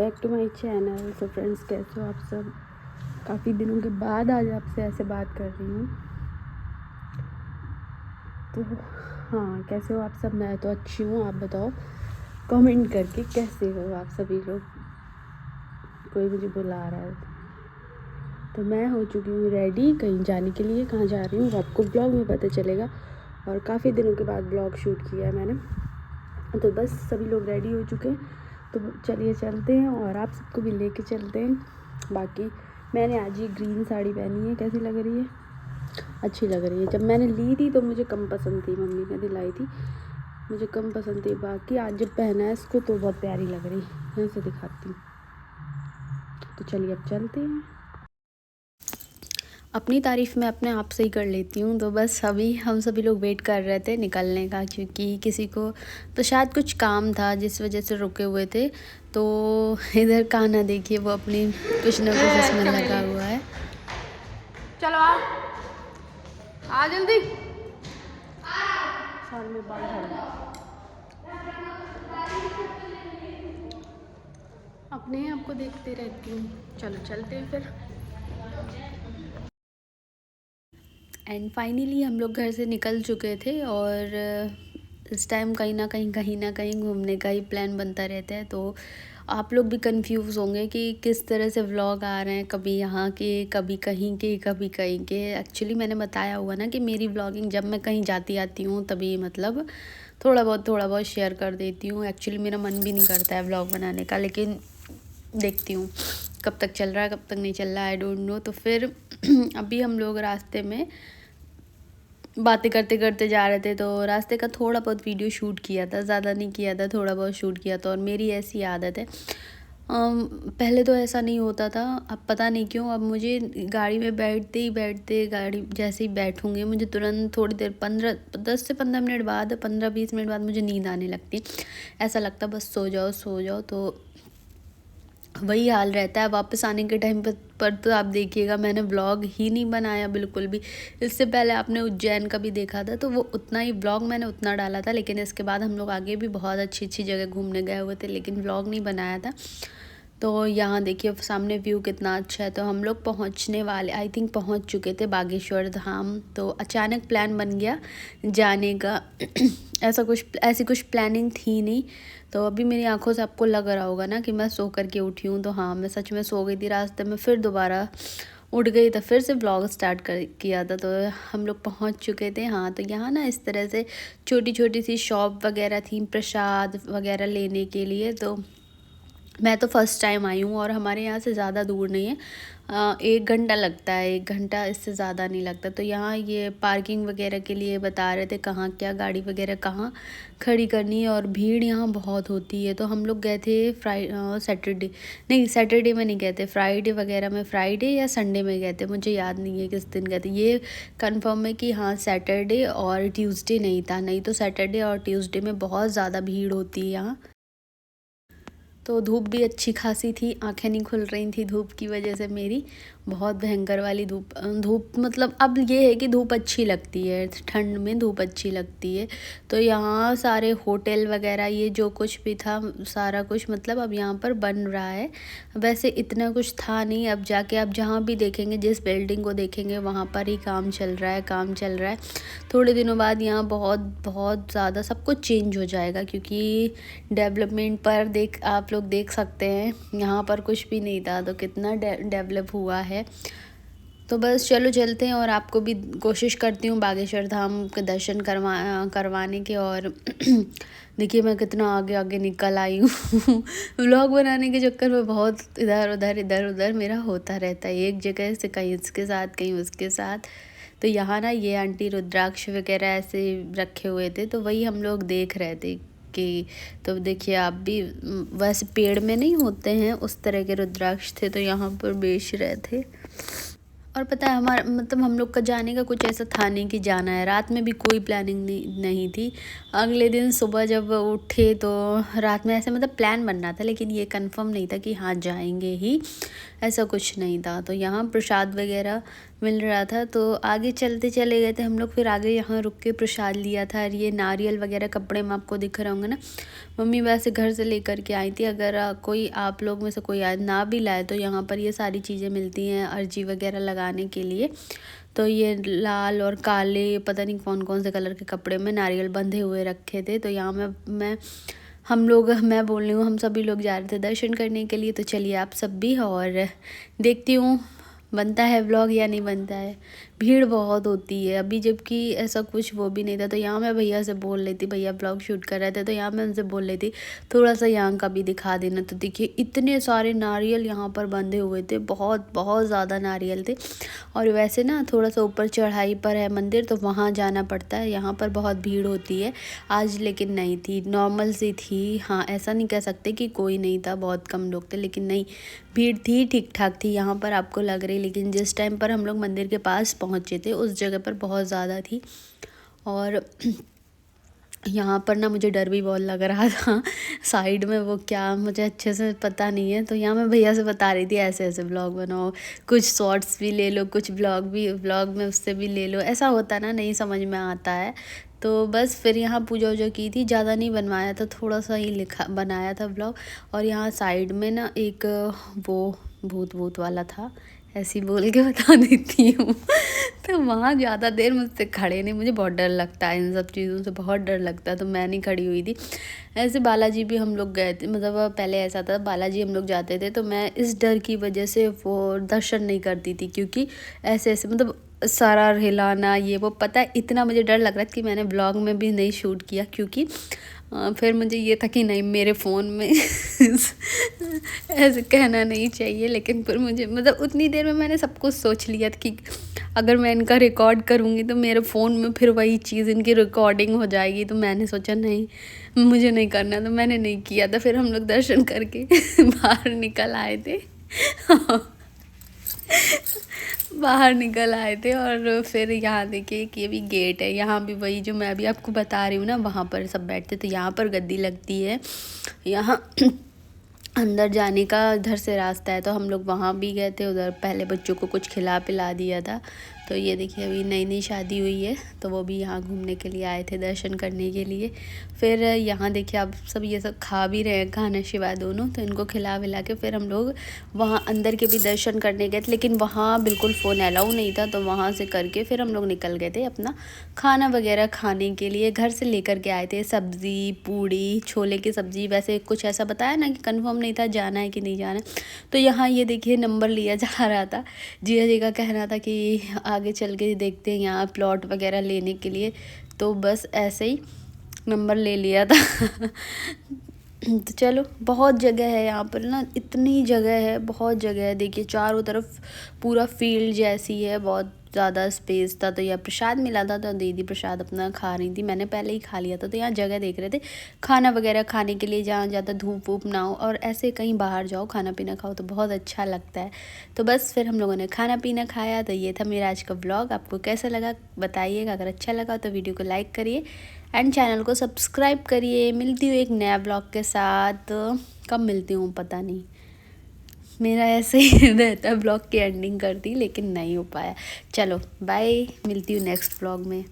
Back to my channel. So friends, कैसे हो आप सब? काफ़ी दिनों के बाद आज आपसे ऐसे बात कर रही हूँ। तो हाँ, कैसे हो आप सब? मैं तो अच्छी हूँ, आप बताओ कमेंट करके कैसे हो आप सभी लोग। कोई मुझे बुला रहा है। तो मैं हो चुकी हूँ रेडी कहीं जाने के लिए। कहाँ जा रही हूँ वो आपको ब्लॉग में पता चलेगा। और काफ़ी दिनों के बाद ब्लॉग शूट किया है मैंने। तो बस सभी लोग रेडी हो चुके हैं, तो चलिए चलते हैं और आप सबको भी लेके चलते हैं। बाकी मैंने आज ये ग्रीन साड़ी पहनी है, कैसी लग रही है? अच्छी लग रही है। जब मैंने ली थी तो मुझे कम पसंद थी, मम्मी ने दिलाई थी, मुझे कम पसंद थी। बाकी आज जब पहना है इसको तो बहुत प्यारी लग रही है। यहाँ से दिखाती हूँ। तो चलिए अब चलते हैं। अपनी तारीफ़ मैं अपने आप से ही कर लेती हूँ। तो बस अभी हम सभी लोग वेट कर रहे थे निकलने का, क्योंकि किसी को तो शायद कुछ काम था जिस वजह से रुके हुए थे। तो इधर कान्हा देखिए, वो अपनी कुछ ना कुछ इसमें लगा हुआ है। चलो आ जल्दी। सर में बाल झड़ अपने आप को देखते रहती हूँ। चलो चलते हैं फिर। एंड फाइनली हम लोग घर से निकल चुके थे और इस टाइम कहीं ना कहीं घूमने का ही प्लान बनता रहता है। तो आप लोग भी कंफ्यूज होंगे कि किस तरह से व्लॉग आ रहे हैं, कभी यहाँ के, कभी कहीं के, कभी कहीं के। एक्चुअली मैंने बताया हुआ ना कि मेरी व्लॉगिंग जब मैं कहीं जाती आती हूँ तभी मतलब थोड़ा बहुत शेयर कर देती हूँ। एक्चुअली मेरा मन भी नहीं करता है व्लॉग बनाने का, लेकिन देखती हूँ कब तक चल रहा है कब तक नहीं चल रहा है, आई डोंट नो। तो फिर अभी हम लोग रास्ते में बातें करते करते जा रहे थे, तो रास्ते का थोड़ा बहुत वीडियो शूट किया था, ज़्यादा नहीं किया था, थोड़ा बहुत शूट किया था। और मेरी ऐसी आदत है, पहले तो ऐसा नहीं होता था, अब पता नहीं क्यों अब मुझे गाड़ी में बैठते गाड़ी जैसे ही बैठूँगी मुझे तुरंत थोड़ी देर 10 से 15 मिनट बाद, 15-20 मिनट बाद मुझे नींद आने लगती। ऐसा लगता बस सो जाओ। तो वही हाल रहता है वापस आने के टाइम पर तो आप देखिएगा मैंने व्लॉग ही नहीं बनाया बिल्कुल भी। इससे पहले आपने उज्जैन का भी देखा था, तो वो उतना ही व्लॉग मैंने उतना डाला था। लेकिन इसके बाद हम लोग आगे भी बहुत अच्छी जगह घूमने गए हुए थे, लेकिन व्लॉग नहीं बनाया था। तो यहाँ देखिए सामने व्यू कितना अच्छा है। तो हम लोग पहुँचने वाले, आई थिंक पहुँच चुके थे बागेश्वर धाम। तो अचानक प्लान बन गया जाने का। ऐसी कुछ प्लानिंग थी नहीं। तो अभी मेरी आंखों से आपको लग रहा होगा ना कि मैं सो करके उठी हूँ। तो हाँ, मैं सच में सो गई थी रास्ते में, फिर दोबारा उठ गई तो फिर से ब्लॉग स्टार्ट कर किया था। तो हम लोग पहुँच चुके थे। हाँ, तो यहाँ ना इस तरह से छोटी सी शॉप वगैरह थी प्रसाद वगैरह लेने के लिए। तो मैं तो फ़र्स्ट टाइम आई हूँ और हमारे यहाँ से ज़्यादा दूर नहीं है, 1 घंटा लगता है, 1 घंटा, इससे ज़्यादा नहीं लगता। तो यहाँ ये पार्किंग वगैरह के लिए बता रहे थे कहाँ क्या गाड़ी वगैरह कहाँ खड़ी करनी है। और भीड़ यहाँ बहुत होती है। तो हम लोग गए थे सैटरडे में नहीं गए थे, फ्राइडे वगैरह में, फ्राइडे या संडे में गए थे, मुझे याद नहीं है किस दिन गए थे। ये कंफर्म है कि हाँ सैटरडे और ट्यूसडे नहीं था, नहीं तो सैटरडे और ट्यूसडे में बहुत ज़्यादा भीड़ होती है यहाँ। तो धूप भी अच्छी खासी थी, आंखें नहीं खुल रही थी धूप की वजह से मेरी, बहुत भयंकर वाली धूप मतलब अब ये है कि धूप अच्छी लगती है, ठंड में धूप अच्छी लगती है। तो यहाँ सारे होटल वगैरह ये जो कुछ भी था सारा कुछ मतलब अब यहाँ पर बन रहा है। वैसे इतना कुछ था नहीं, अब जाके आप जहाँ भी देखेंगे, जिस बिल्डिंग को देखेंगे वहाँ पर ही काम चल रहा है। थोड़े दिनों बाद यहाँ बहुत ज़्यादा सब कुछ चेंज हो जाएगा, क्योंकि डेवलपमेंट पर आप लोग देख सकते हैं यहाँ पर कुछ भी नहीं था तो कितना डेवलप हुआ है। तो बस चलो चलते हैं और आपको भी कोशिश करती हूँ बागेश्वर धाम के दर्शन करवाने के। और देखिए मैं कितना आगे निकल आई हूँ। व्लॉग बनाने के चक्कर में बहुत इधर उधर मेरा होता रहता है, एक जगह से कहीं इसके साथ कहीं उसके साथ। तो यहाँ ना ये आंटी रुद्राक्ष वगैरह ऐसे रखे हुए थे, तो वही हम लोग देख रहे थे कि, तो देखिए आप भी, वैसे पेड़ में नहीं होते हैं उस तरह के रुद्राक्ष थे, तो यहाँ पर बेच रहे थे। और पता है हमारा मतलब हम लोग का जाने का कुछ ऐसा था नहीं कि जाना है, रात में भी कोई प्लानिंग नहीं थी। अगले दिन सुबह जब उठे तो रात में ऐसे मतलब प्लान बन रहा था, लेकिन ये कंफर्म नहीं था कि हाँ जाएंगे ही, ऐसा कुछ नहीं था। तो यहाँ प्रसाद वगैरह मिल रहा था। तो आगे चलते चले गए थे हम लोग। फिर आगे यहाँ रुक के प्रसाद लिया था। और ये नारियल वगैरह कपड़े में आपको दिख रहे होंगे ना, मम्मी वैसे घर से लेकर के आई थी। अगर कोई आप लोग में से कोई ना भी लाए तो यहाँ पर ये सारी चीज़ें मिलती हैं अर्जी वगैरह लगाने के लिए। तो ये लाल और काले पता नहीं कौन कौन से कलर के कपड़े में नारियल बंधे हुए रखे थे। तो यहाँ मैं बोल रही हूँ हम सभी लोग जा रहे थे दर्शन करने के लिए। तो चलिए आप सब भी, और देखती हूँ बनता है व्लॉग या नहीं बनता है। भीड़ बहुत होती है अभी, जबकि ऐसा कुछ वो भी नहीं था। तो यहाँ मैं भैया से बोल रही थी, भैया व्लॉग शूट कर रहे थे, तो यहाँ मैं उनसे बोल रही थी थोड़ा सा यहाँ का भी दिखा देना। तो देखिए इतने सारे नारियल यहाँ पर बंधे हुए थे, बहुत बहुत ज़्यादा नारियल थे। और वैसे ना थोड़ा सा ऊपर चढ़ाई पर है मंदिर, तो वहाँ जाना पड़ता है। यहाँ पर बहुत भीड़ होती है आज, लेकिन नहीं थी, नॉर्मल सी थी। हाँ, ऐसा नहीं कह सकते कि कोई नहीं था, बहुत कम लोग थे, लेकिन नहीं भीड़ थी, ठीक ठाक थी यहाँ पर आपको लग रही। लेकिन जिस टाइम पर हम लोग मंदिर के पास पहुँचे थे उस जगह पर बहुत ज़्यादा थी। और यहाँ पर ना मुझे डर भी बहुत लग रहा था। साइड में वो क्या मुझे अच्छे से पता नहीं है। तो यहाँ मैं भैया से बता रही थी ऐसे ऐसे व्लॉग बनाओ, कुछ शॉर्ट्स भी ले लो, कुछ व्लॉग में उससे भी ले लो। ऐसा होता ना, नहीं समझ में आता है। तो बस फिर यहाँ पूजा वूजा की थी, ज़्यादा नहीं बनवाया था, थोड़ा सा ही बनाया था व्लॉग। और यहाँ साइड में ना एक वो भूत वाला था, ऐसी बोल के बता देती हूँ। तो वहाँ ज़्यादा देर मुझसे खड़े नहीं, मुझे बहुत डर लगता है इन सब चीज़ों से, बहुत डर लगता है। तो मैं नहीं खड़ी हुई थी। ऐसे बालाजी भी हम लोग गए थे, मतलब पहले ऐसा था बालाजी हम लोग जाते थे तो मैं इस डर की वजह से वो दर्शन नहीं करती थी, क्योंकि ऐसे ऐसे मतलब सारा हिलाना ये वो, पता है इतना मुझे डर लग रहा था कि मैंने व्लॉग में भी नहीं शूट किया। क्योंकि फिर मुझे ये था कि नहीं मेरे फ़ोन में ऐसे कहना नहीं चाहिए। लेकिन फिर मुझे मतलब उतनी देर में मैंने सब कुछ सोच लिया था कि अगर मैं इनका रिकॉर्ड करूँगी तो मेरे फ़ोन में फिर वही चीज़ इनकी रिकॉर्डिंग हो जाएगी। तो मैंने सोचा नहीं, मुझे नहीं करना, तो मैंने नहीं किया था। फिर हम लोग दर्शन करके बाहर निकल आए थे। बाहर निकल आए थे। और फिर यहाँ देखिए कि ये भी गेट है, यहाँ भी वही जो मैं अभी आपको बता रही हूँ ना, वहाँ पर सब बैठते। तो यहाँ पर गद्दी लगती है, यहाँ अंदर जाने का इधर से रास्ता है। तो हम लोग वहाँ भी गए थे, उधर पहले बच्चों को कुछ खिला पिला दिया था। तो ये देखिए अभी नई नई शादी हुई है, तो वो भी यहाँ घूमने के लिए आए थे, दर्शन करने के लिए। फिर यहाँ देखिए आप सब ये सब खा भी रहे हैं, खाना शिवा दोनों। तो इनको खिला विला के फिर हम लोग वहाँ अंदर के भी दर्शन करने गए थे, लेकिन वहाँ बिल्कुल फ़ोन अलाउ नहीं था। तो वहाँ से करके फिर हम लोग निकल गए थे अपना खाना वगैरह खाने के लिए। घर से लेकर के आए थे सब्ज़ी, पूड़ी, छोले की सब्ज़ी। वैसे कुछ ऐसा बताया ना कि कंफर्म नहीं था जाना है कि नहीं जाना है। तो यहाँ ये देखिए नंबर लिया जा रहा था, जिया जी का कहना था कि आगे चल के देखते हैं यहाँ प्लॉट वगैरह लेने के लिए। तो बस ऐसे ही नंबर ले लिया था। तो चलो, बहुत जगह है यहाँ पर ना, इतनी जगह है, बहुत जगह है। देखिए चारों तरफ पूरा फील्ड जैसी है, बहुत ज़्यादा स्पेस था। तो यह प्रसाद मिला था, तो दीदी प्रसाद अपना खा रही थी, मैंने पहले ही खा लिया था। तो यहाँ जगह देख रहे थे खाना वगैरह खाने के लिए, जहाँ ज़्यादा धूप वूप ना हो और ऐसे कहीं बाहर जाओ खाना पीना खाओ तो बहुत अच्छा लगता है। तो बस फिर हम लोगों ने खाना पीना खाया। तो ये था मेरा आज का व्लॉग, आपको कैसा लगा बताइएगा। अगर अच्छा लगा तो वीडियो को लाइक करिए एंड चैनल को सब्सक्राइब करिए। मिलती हूँ एक नया ब्लॉग के साथ, कब मिलती हूँ पता नहीं, मेरा ऐसे ही रहता है ब्लॉग की एंडिंग करती, लेकिन नहीं हो पाया। चलो बाय, मिलती हूँ नेक्स्ट ब्लॉग में।